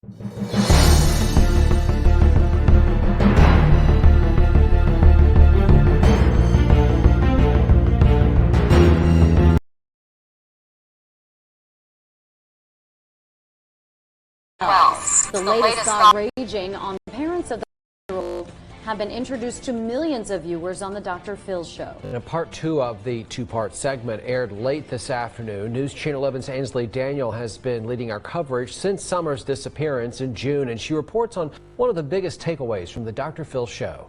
The latest saga raging on the parents of the have been introduced to millions of viewers on the Dr. Phil show. And part 2 of the two-part segment aired late this afternoon. News Channel 11's Ainsley Daniel has been leading our coverage since Summer's disappearance in June, and she reports on one of the biggest takeaways from the Dr. Phil show.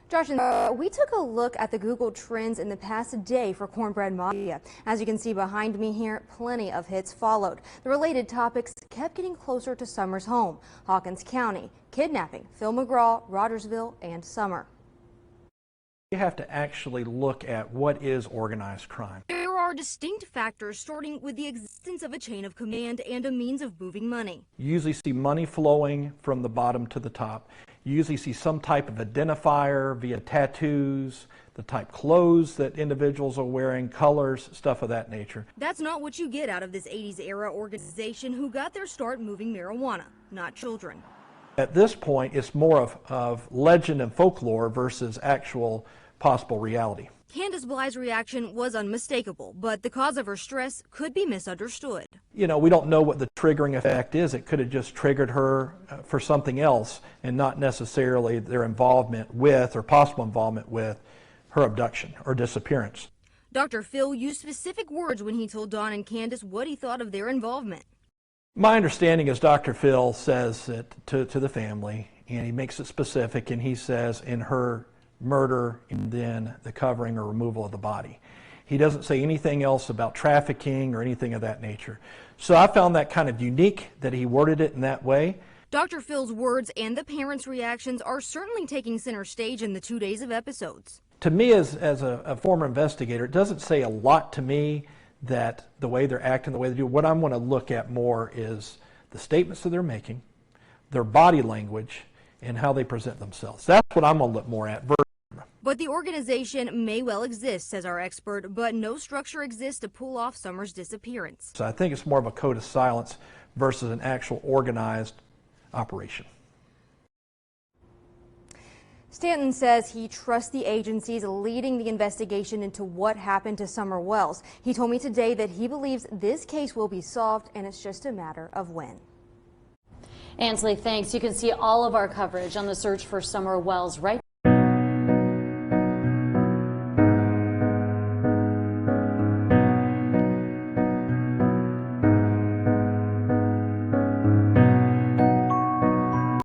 Josh, we took a look at the Google Trends in the past day for Cornbread Mafia. As you can see behind me here, plenty of hits followed. The related topics kept getting closer to Summer's home: Hawkins County, kidnapping, Phil McGraw, Rogersville, and Summer. You have to actually look at what is organized crime. There are distinct factors, starting with the existence of a chain of command and a means of moving money. You usually see money flowing from the bottom to the top. You usually see some type of identifier via tattoos, the type clothes that individuals are wearing, colors, stuff of that nature. That's not what you get out of this 80s era organization who got their start moving marijuana, not children. At this point, it's more of legend and folklore versus actual possible reality. Candace Bly's reaction was unmistakable, but the cause of her stress could be misunderstood. You know, we don't know what the triggering effect is. It could have just triggered her for something else and not necessarily their involvement with or possible involvement with her abduction or disappearance. Dr. Phil used specific words when he told Dawn and Candace what he thought of their involvement. My understanding is Dr. Phil says it to the family, and he makes it specific, and he says in her murder and then the covering or removal of the body. He doesn't say anything else about trafficking or anything of that nature. So I found that kind of unique that he worded it in that way. Dr. Phil's words and the parents' reactions are certainly taking center stage in the 2 days of episodes. To me, as a former investigator, it doesn't say a lot to me that the way they're acting, the way they do. What I'm going to look at more is the statements that they're making, their body language, and how they present themselves. That's what I'm going to look more at. But the organization may well exist, says our expert, but no structure exists to pull off Summer's disappearance. So I think it's more of a code of silence versus an actual organized operation. Stanton says he trusts the agencies leading the investigation into what happened to Summer Wells. He told me today that he believes this case will be solved, and it's just a matter of when. Ainsley, thanks. You can see all of our coverage on the search for Summer Wells right